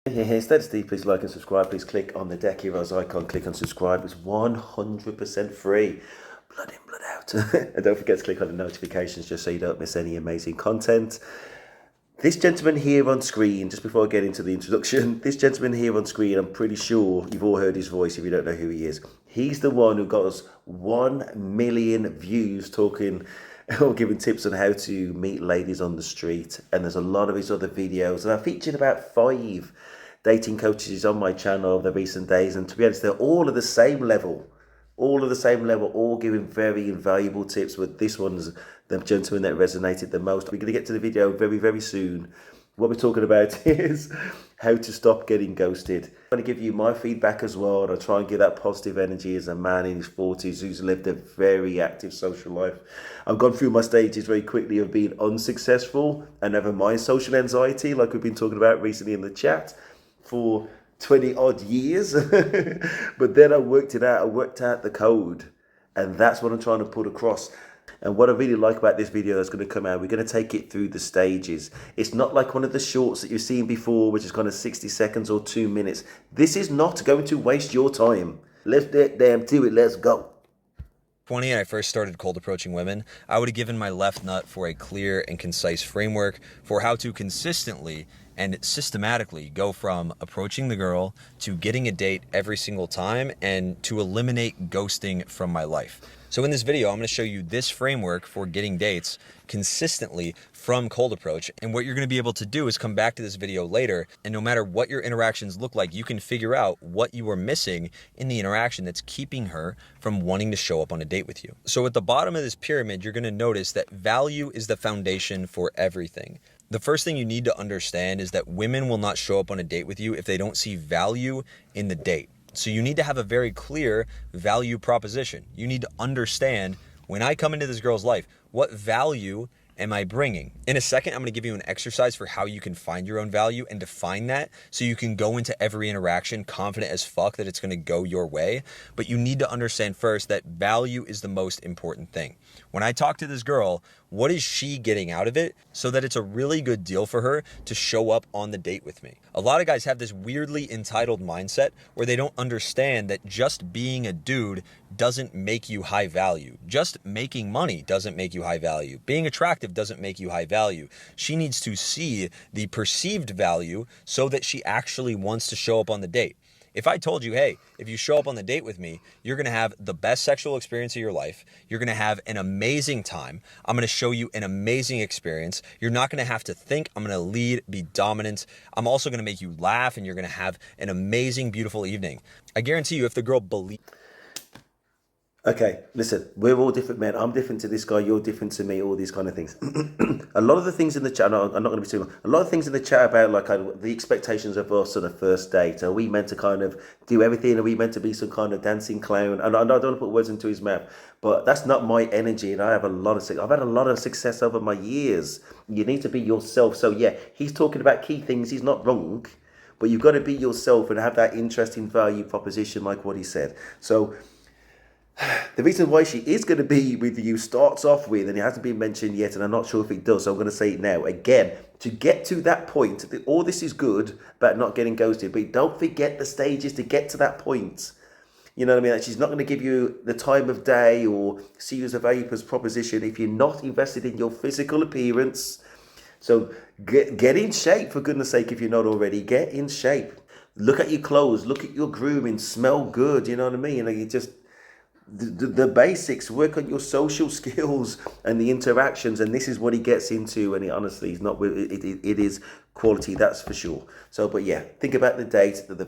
Instead, Steve, please like and subscribe. Please click on the deck heroes icon. Click on subscribe. It's 100% free. Blood in, blood out. And don't forget to click on the notifications just so you don't miss any amazing content. This gentleman here on screen, just before I get into the introduction, this gentleman here on screen, I'm pretty sure you've all heard his voice if you don't know who he is. He's the one who got us 1 million views talking or giving tips on how to meet ladies on the street. And there's a lot of his other videos. And I featured about 5 dating coaches on my channel over the recent days. And to be honest, they're all at the same level. All giving very invaluable tips, but this one's the gentleman that resonated the most. We're going to get to the video very, very soon. What we're talking about is how to stop getting ghosted. I'm going to give you my feedback as well, and I'll try and give that positive energy as a man in his 40s who's lived a very active social life. I've gone through my stages very quickly of being unsuccessful and never mind social anxiety, like we've been talking about recently in the chat, for 20 odd years. But then I worked it out. I worked out the code, and that's what I'm trying to put across. And what I really like about this video that's going to come out, we're going to take it through the stages. It's not like one of the shorts that you've seen before, which is kind of 60 seconds or 2 minutes. This is not going to waste your time. Let's get damn to it. Let's go. 20 and I first started cold approaching women, I would have given my left nut for a clear and concise framework for how to consistently and systematically go from approaching the girl to getting a date every single time and to eliminate ghosting from my life. So in this video, I'm going to show you this framework for getting dates consistently from cold approach. And what you're going to be able to do is come back to this video later, and no matter what your interactions look like, you can figure out what you are missing in the interaction that's keeping her from wanting to show up on a date with you. So at the bottom of this pyramid, you're going to notice that value is the foundation for everything. The first thing you need to understand is that women will not show up on a date with you if they don't see value in the date. So you need to have a very clear value proposition. You need to understand, when I come into this girl's life, what value am I bringing? In a second, I'm going to give you an exercise for how you can find your own value and define that so you can go into every interaction confident as fuck that it's going to go your way. But you need to understand first that value is the most important thing. When I talk to this girl, what is she getting out of it so that it's a really good deal for her to show up on the date with me? A lot of guys have this weirdly entitled mindset where they don't understand that just being a dude doesn't make you high value. Just making money doesn't make you high value. Being attractive doesn't make you high value. She needs to see the perceived value so that she actually wants to show up on the date. If I told you, hey, if you show up on the date with me, you're going to have the best sexual experience of your life. You're going to have an amazing time. I'm going to show you an amazing experience. You're not going to have to think. I'm going to lead, be dominant. I'm also going to make you laugh, and you're going to have an amazing, beautiful evening. I guarantee you, if the girl believes... Okay, listen, we're all different men. I'm different to this guy, you're different to me, all these kind of things. A lot of the things in the chat, I'm not going to be too long, a lot of things in the chat about like the expectations of us on a first date. Are we meant to kind of do everything? Are we meant to be some kind of dancing clown? And I don't want to put words into his mouth, but that's not my energy. And I've had a lot of success over my years. You need to be yourself. So yeah, he's talking about key things. He's not wrong, but you've got to be yourself and have that interesting value proposition like what he said. So the reason why she is going to be with you starts off with, and it hasn't been mentioned yet, and I'm not sure if it does, so I'm going to say it now. Again, to get to that point, all this is good about not getting ghosted, but don't forget the stages to get to that point. You know what I mean? Like, she's not going to give you the time of day or see you as a valuable proposition if you're not invested in your physical appearance. So get in shape, for goodness sake, if you're not already. Get in shape. Look at your clothes. Look at your grooming. Smell good. You know what I mean? Like, you just... The basics, work on your social skills and the interactions, and this is what he gets into, and he honestly is not, it is quality, that's for sure. So, but yeah, think about the date, the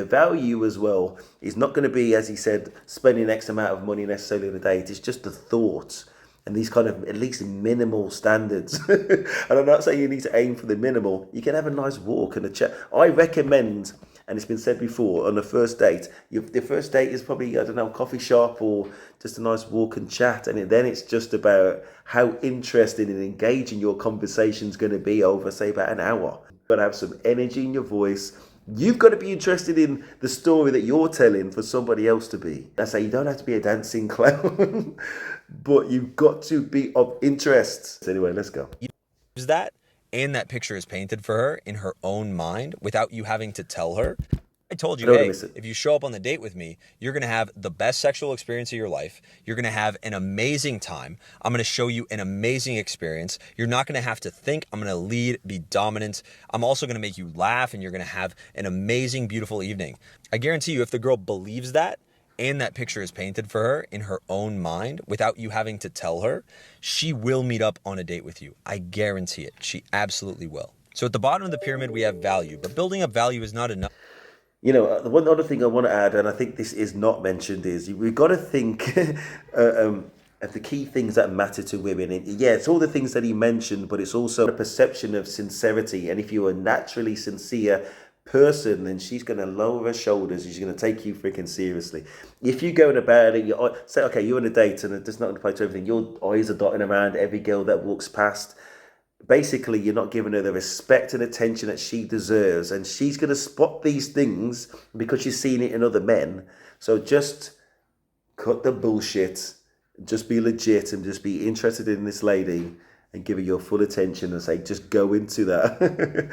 value as well is not going to be, as he said, spending X amount of money necessarily on a date. It's just the thought and these kind of at least minimal standards. And I'm not saying you need to aim for the minimal. You can have a nice walk and a chat. I recommend, and it's been said before, on the first date, the first date is probably, I don't know, a coffee shop or just a nice walk and chat. And then it's just about how interesting and engaging your conversation's going to be over, say, about an hour. You've got to have some energy in your voice. You've got to be interested in the story that you're telling for somebody else to be. I say you don't have to be a dancing clown, but you've got to be of interest. So anyway, let's go. Use that and that picture is painted for her in her own mind without you having to tell her. I told I you, don't want to hey, miss it. if you show up on the date with me, you're going to have the best sexual experience of your life. You're going to have an amazing time. I'm going to show you an amazing experience. You're not going to have to think. I'm going to lead, be dominant. I'm also going to make you laugh, and you're going to have an amazing, beautiful evening. I guarantee you, if the girl believes that, and that picture is painted for her in her own mind without you having to tell her, she will meet up on a date with you. I guarantee it. She absolutely will. So at the bottom of the pyramid, we have value, but building up value is not enough. You know, the one other thing I want to add, and I think this is not mentioned, is we've got to think of the key things that matter to women. And yeah, it's all the things that he mentioned, but it's also a perception of sincerity. And if you're a naturally sincere person, then she's going to lower her shoulders. She's going to take you freaking seriously. If you're going about it, you say, okay, you're on a date, and it's not going to apply to everything. Your eyes are dotting around every girl that walks past. Basically, you're not giving her the respect and attention that she deserves, and she's going to spot these things because she's seen it in other men. So just cut the bullshit, just be legit, and just be interested in this lady and give her your full attention, and say, just go into that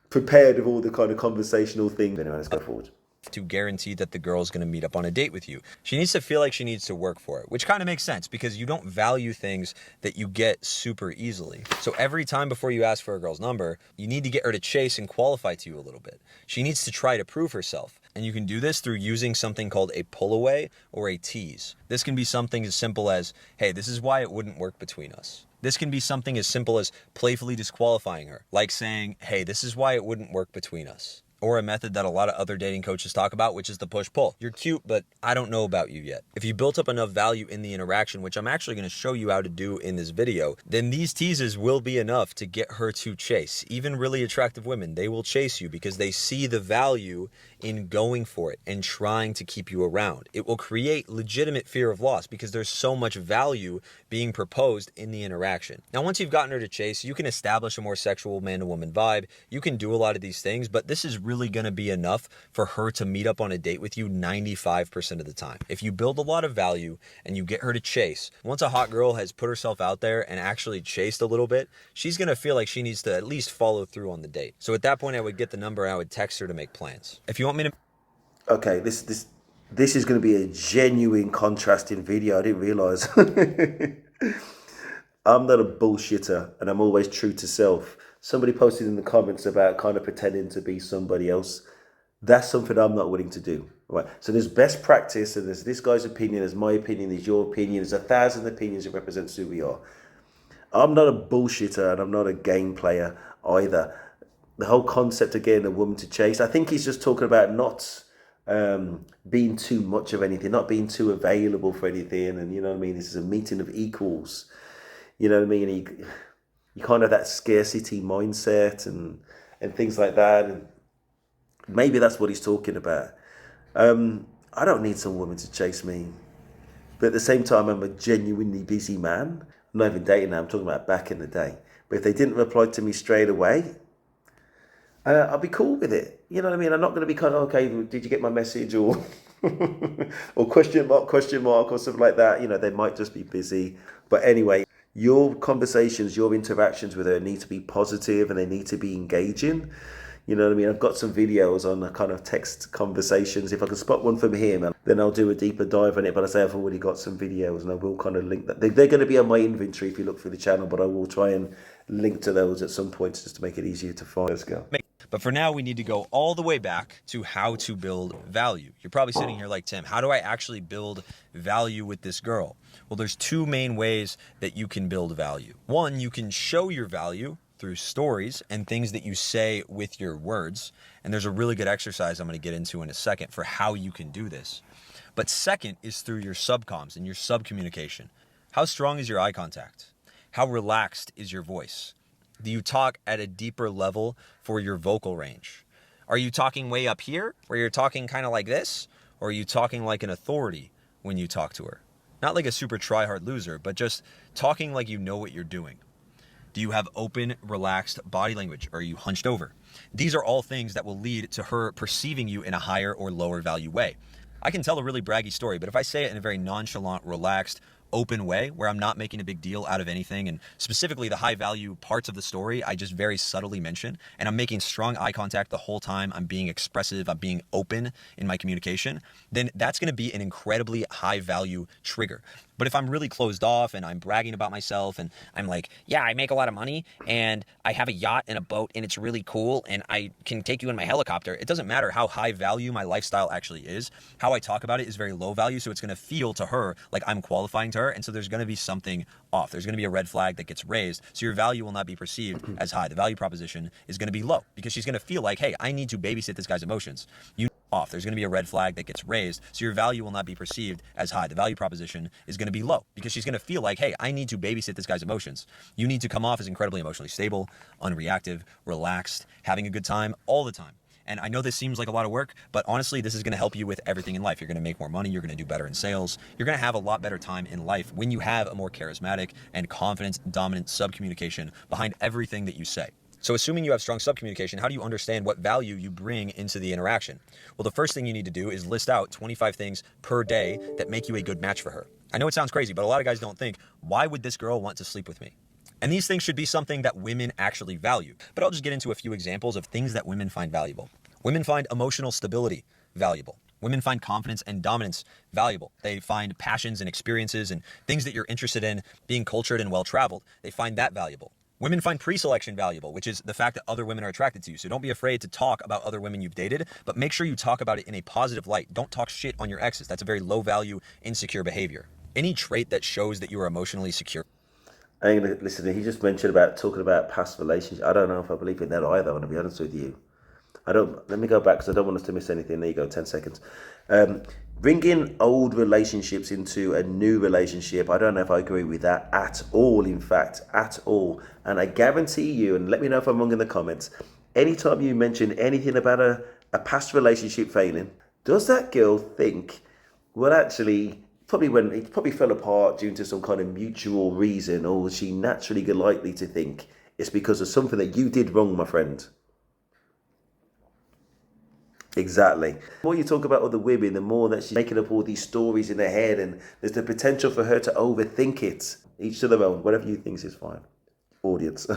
prepared with all the kind of conversational things. Anyway, let's go forward. To guarantee that the girl's going to meet up on a date with you. She needs to feel like she needs to work for it, which kind of makes sense because you don't value things that you get super easily. So every time before you ask for a girl's number, you need to get her to chase and qualify to you a little bit. She needs to try to prove herself. And you can do this through using something called a pull away or a tease. This can be something as simple as, hey, this is why it wouldn't work between us. This can be something as simple as playfully disqualifying her, like saying, hey, this is why it wouldn't work between us. Or a method that a lot of other dating coaches talk about, which is the push-pull. You're cute, but I don't know about you yet. If you built up enough value in the interaction, which I'm actually going to show you how to do in this video, then these teases will be enough to get her to chase. Even really attractive women, they will chase you because they see the value in going for it and trying to keep you around. It will create legitimate fear of loss because there's so much value being proposed in the interaction. Now, once you've gotten her to chase, you can establish a more sexual man-to-woman vibe. You can do a lot of these things, but this is really going to be enough for her to meet up on a date with you 95% of the time. If you build a lot of value and you get her to chase, once a hot girl has put herself out there and actually chased a little bit, she's going to feel like she needs to at least follow through on the date. So at that point, I would get the number and I would text her to make plans. If you want me to... Okay, this is going to be a genuine contrasting video. I didn't realize. I'm not a bullshitter, and I'm always true to self. Somebody posted in the comments about kind of pretending to be somebody else. That's something I'm not willing to do. Right. So there's best practice, and there's this guy's opinion, there's my opinion, there's your opinion, there's 1,000 opinions that represents who we are. I'm not a bullshitter, and I'm not a game player either. The whole concept, again, a woman to chase, I think he's just talking about not being too much of anything, not being too available for anything. And you know what I mean? This is a meeting of equals. You know what I mean? You kind of have that scarcity mindset and things like that. And maybe that's what he's talking about. I don't need some woman to chase me. But at the same time, I'm a genuinely busy man. I'm not even dating now. I'm talking about back in the day. But if they didn't reply to me straight away, I'll be cool with it. You know what I mean? I'm not going to be kind of, okay, did you get my message? Or or question mark, or something like that. You know, they might just be busy. But anyway, your conversations, your interactions with her need to be positive and they need to be engaging. You know what I mean? I've got some videos on the kind of text conversations. If I can spot one from him, then I'll do a deeper dive on it. But I say I've already got some videos and I will kind of link that. They're going to be on my inventory if you look through the channel, but I will try and link to those at some point just to make it easier to find. Let's go. But for now, we need to go all the way back to how to build value. You're probably sitting here like, Tim, how do I actually build value with this girl? Well, there's two main ways that you can build value. One, you can show your value through stories and things that you say with your words. And there's a really good exercise I'm going to get into in a second for how you can do this. But second is through your subcomms and your subcommunication. How strong is your eye contact? How relaxed is your voice? Do you talk at a deeper level for your vocal range? Are you talking way up here where you're talking kind of like this? Or are you talking like an authority when you talk to her? Not like a super try-hard loser, but just talking like you know what you're doing. Do you have open, relaxed body language? Or are you hunched over? These are all things that will lead to her perceiving you in a higher or lower value way. I can tell a really braggy story, but if I say it in a very nonchalant, relaxed, open way where I'm not making a big deal out of anything. And specifically the high value parts of the story, I just very subtly mention, and I'm making strong eye contact the whole time. I'm being expressive. I'm being open in my communication. Then that's going to be an incredibly high value trigger. But if I'm really closed off and I'm bragging about myself and I'm like, yeah, I make a lot of money and I have a yacht and a boat and it's really cool and I can take you in my helicopter, it doesn't matter how high value my lifestyle actually is. How I talk about it is very low value, so it's going to feel to her like I'm qualifying to her, and so there's going to be something off. There's going to be a red flag that gets raised, so your value will not be perceived as high. The value proposition is going to be low because she's going to feel like, hey, I need to babysit this guy's emotions. Off. There's going to be a red flag that gets raised, so your value will not be perceived as high. The value proposition is going to be low because she's going to feel like, hey, I need to babysit this guy's emotions. You need to come off as incredibly emotionally stable, unreactive, relaxed, having a good time all the time. And I know this seems like a lot of work, but honestly, this is going to help you with everything in life. You're going to make more money. You're going to do better in sales. You're going to have a lot better time in life when you have a more charismatic and confident, dominant subcommunication behind everything that you say. So assuming you have strong subcommunication, how do you understand what value you bring into the interaction? Well, the first thing you need to do is list out 25 things per day that make you a good match for her. I know it sounds crazy, but a lot of guys don't think, why would this girl want to sleep with me? And these things should be something that women actually value. But I'll just get into a few examples of things that women find valuable. Women find emotional stability valuable. Women find confidence and dominance valuable. They find passions and experiences and things that you're interested in, being cultured and well-traveled. They find that valuable. Women find pre-selection valuable, which is the fact that other women are attracted to you. So don't be afraid to talk about other women you've dated, but make sure you talk about it in a positive light. Don't talk shit on your exes. That's a very low value, insecure behavior. Any trait that shows that you are emotionally secure. I ain't gonna listen. He just mentioned about talking about past relationships. I don't know if I believe in that either. I want to be honest with you. I don't. Let me go back because I don't want us to miss anything. There you go. 10 seconds. Bringing old relationships into a new relationship. I don't know if I agree with that at all. In fact, at all. And I guarantee you, and let me know if I'm wrong in the comments. Anytime you mention anything about a past relationship failing, does that girl think, well, actually, probably when it probably fell apart due to some kind of mutual reason, or is she naturally likely to think it's because of something that you did wrong, my friend? Exactly. The more you talk about other women, the more that she's making up all these stories in her head, and there's the potential for her to overthink it. Each to their own. Whatever you think is fine. Audience.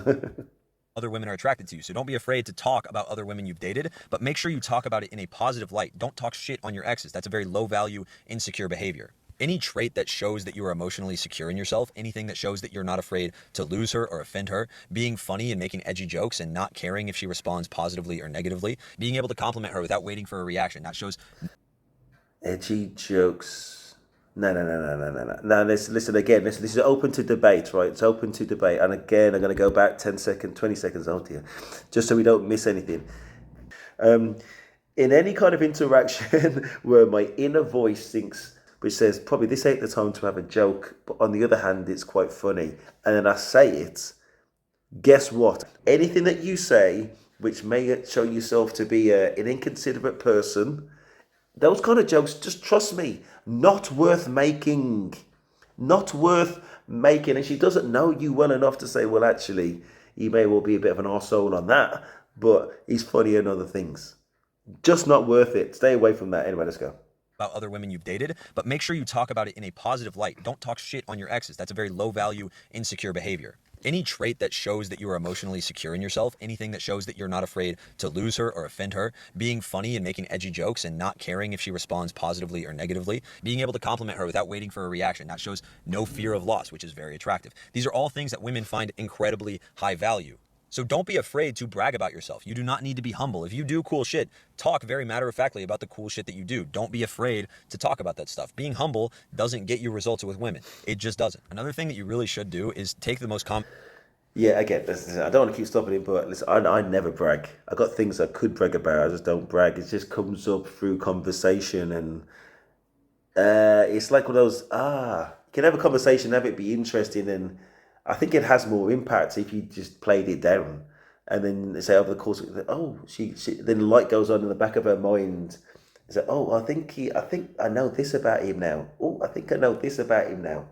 Other women are attracted to you. So don't be afraid to talk about other women you've dated, but make sure you talk about it in a positive light. Don't talk shit on your exes. That's a very low value, insecure behavior. Any trait that shows that you are emotionally secure in yourself, anything that shows that you're not afraid to lose her or offend her, being funny and making edgy jokes and not caring if she responds positively or negatively, being able to compliment her without waiting for a reaction. That shows Edgy jokes. No. No, listen again. This is open to debate, right? It's open to debate. And again, I'm going to go back 10 seconds, 20 seconds, oh dear, just so we don't miss anything. In any kind of interaction where my inner voice thinks, which says, probably this ain't the time to have a joke, but on the other hand, it's quite funny, and then I say it, guess what? Anything that you say, which may show yourself to be an inconsiderate person, those kind of jokes, just trust me, not worth making. Not worth making. And she doesn't know you well enough to say, well, actually, he may well be a bit of an arsehole on that, but he's funny in other things. Just not worth it. Stay away from that. Anyway, let's go. About other women you've dated, but make sure you talk about it in a positive light. Don't talk shit on your exes. That's a very low value, insecure behavior. Any trait that shows that you are emotionally secure in yourself, anything that shows that you're not afraid to lose her or offend her, being funny and making edgy jokes and not caring if she responds positively or negatively, being able to compliment her without waiting for a reaction. That shows no fear of loss, which is very attractive. These are all things that women find incredibly high value. So don't be afraid to brag about yourself. You do not need to be humble. If you do cool shit, talk very matter-of-factly about the cool shit that you do. Don't be afraid to talk about that stuff. Being humble doesn't get you results with women. It just doesn't. Another thing that you really should do is take the most common... Yeah, again, listen, I don't want to keep stopping him, but listen, I never brag. I got things I could brag about. I just don't brag. It just comes up through conversation, and it's like one of those, you can have a conversation, have it be interesting, and I think it has more impact if you just played it down, and then say over the course of it, she then the light goes on in the back of her mind. It's like, I think I know this about him now. I think I know this about him now.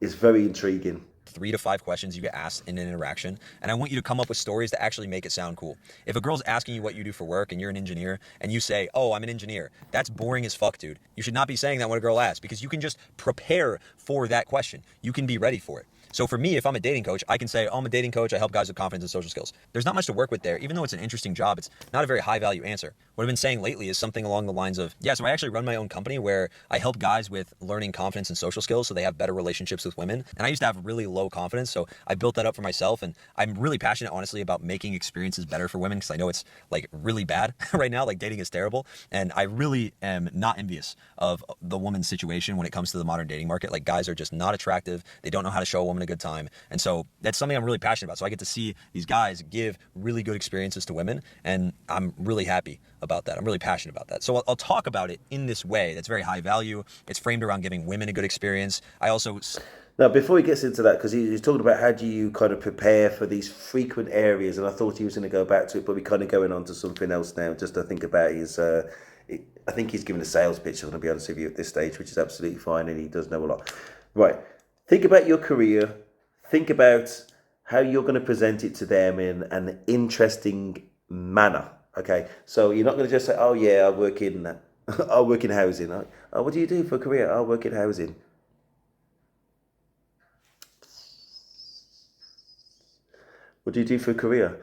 It's very intriguing. 3 to 5 questions you get asked in an interaction, and I want you to come up with stories that actually make it sound cool. If a girl's asking you what you do for work and you're an engineer and you say, oh, I'm an engineer, that's boring as fuck, dude. You should not be saying that when a girl asks, because you can just prepare for that question. You can be ready for it. So for me, if I'm a dating coach, I can say, oh, I'm a dating coach. I help guys with confidence and social skills. There's not much to work with there. Even though it's an interesting job, it's not a very high value answer. What I've been saying lately is something along the lines of, yeah, so I actually run my own company where I help guys with learning confidence and social skills so they have better relationships with women. And I used to have really low confidence, so I built that up for myself. And I'm really passionate, honestly, about making experiences better for women because I know it's like really bad right now. Like dating is terrible. And I really am not envious of the woman's situation when it comes to the modern dating market. Like guys are just not attractive. They don't know how to show a woman a good time. And so that's something I'm really passionate about. So I get to see these guys give really good experiences to women, and I'm really happy about that. I'm really passionate about that. So I'll talk about it in this way that's very high value. It's framed around giving women a good experience. I also... Now, before he gets into that, because he's talking about how do you kind of prepare for these frequent areas, and I thought he was going to go back to it, but we're kind of going on to something else now, just to think about his... I think he's giving a sales pitch, I'm going to be honest with you, at this stage, which is absolutely fine, and he does know a lot. Right. Think about your career. Think about how you're going to present it to them in an interesting manner. Okay, so you're not going to just say, "Oh yeah, I work in housing." Oh, what do you do for a career? I work in housing. What do you do for a career?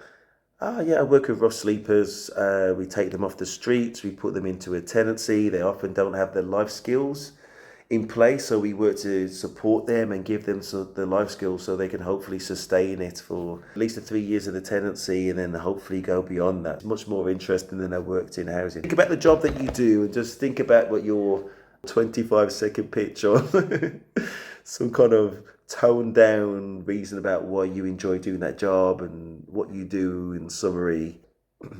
Ah, yeah, I work with rough sleepers. We take them off the streets. We put them into a tenancy. They often don't have the life skills in place, so we work to support them and give them the life skills so they can hopefully sustain it for at least the 3 years of the tenancy and then hopefully go beyond that. Much more interesting than I worked in housing. Think about the job that you do and just think about what your 25-second pitch or some kind of toned down reason about why you enjoy doing that job and what you do in summary.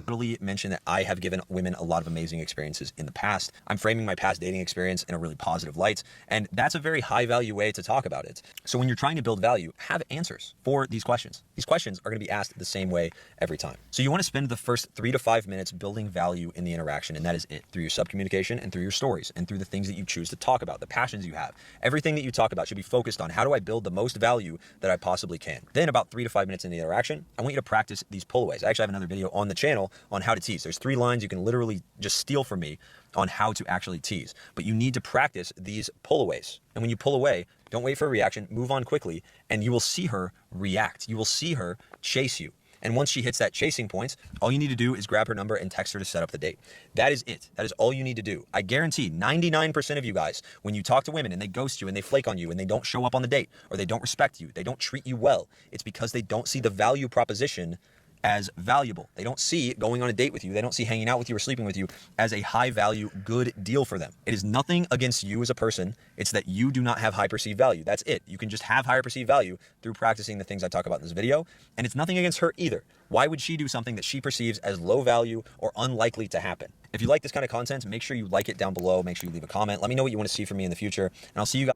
Totally mentioned that I have given women a lot of amazing experiences in the past. I'm framing my past dating experience in a really positive light, and that's a very high value way to talk about it. So when you're trying to build value, have answers for these questions. These questions are going to be asked the same way every time. So you want to spend the first 3 to 5 minutes building value in the interaction, and that is it, through your subcommunication and through your stories and through the things that you choose to talk about, the passions you have. Everything that you talk about should be focused on how do I build the most value that I possibly can. Then about 3 to 5 minutes in the interaction, I want you to practice these pullaways. I actually have another video on the channel on how to tease. There's 3 lines you can literally just steal from me on how to actually tease. But you need to practice these pullaways. And when you pull away, don't wait for a reaction, move on quickly, and you will see her react. You will see her chase you. And once she hits that chasing point, all you need to do is grab her number and text her to set up the date. That is it. That is all you need to do. I guarantee 99% of you guys, when you talk to women and they ghost you and they flake on you and they don't show up on the date or they don't respect you, they don't treat you well, it's because they don't see the value proposition as valuable. They don't see going on a date with you. They don't see hanging out with you or sleeping with you as a high value, good deal for them. It is nothing against you as a person. It's that you do not have high perceived value. That's it. You can just have higher perceived value through practicing the things I talk about in this video. And it's nothing against her either. Why would she do something that she perceives as low value or unlikely to happen? If you like this kind of content, make sure you like it down below. Make sure you leave a comment. Let me know what you want to see from me in the future. And I'll see you guys.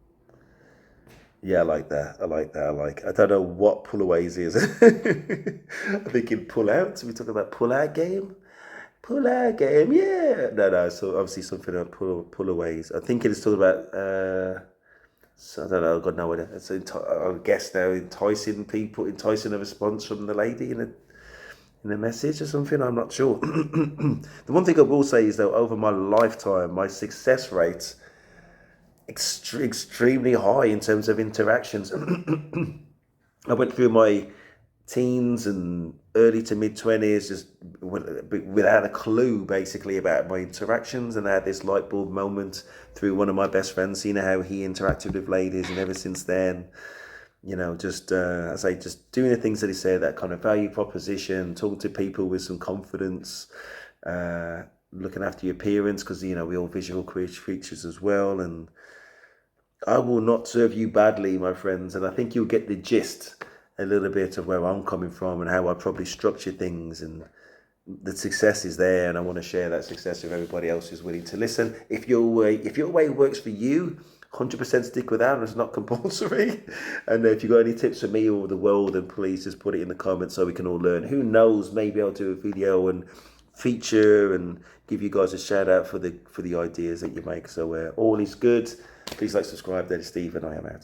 Yeah, I like that. I don't know what pullaways is. I'm thinking pull out. We talking about pull out game? Pull out game, yeah. No. So obviously something about pullaways. I think it is talking about. So I don't know. I've got no idea. It's I guess now enticing a response from the lady in a message or something. I'm not sure. The one thing I will say is though, over my lifetime, my success rates extremely high in terms of interactions. I went through my teens and early to mid 20s just without a clue basically about my interactions, and I had this light bulb moment through one of my best friends, seeing how he interacted with ladies, and ever since then, just just doing the things that he said, that kind of value proposition, talking to people with some confidence, looking after your appearance, because we all visual creatures as well. And I will not serve you badly, my friends, and I think you'll get the gist a little bit of where I'm coming from and how I probably structure things, and the success is there, and I want to share that success with everybody else who's willing to listen. If your way works for you, 100% stick with that. It's not compulsory. And if you got any tips for me or the world, then please just put it in the comments so we can all learn. Who knows, maybe I'll do a video and feature and give you guys a shout out for the ideas that you make. So all is good. Please like, subscribe. That is Steve, and I am out.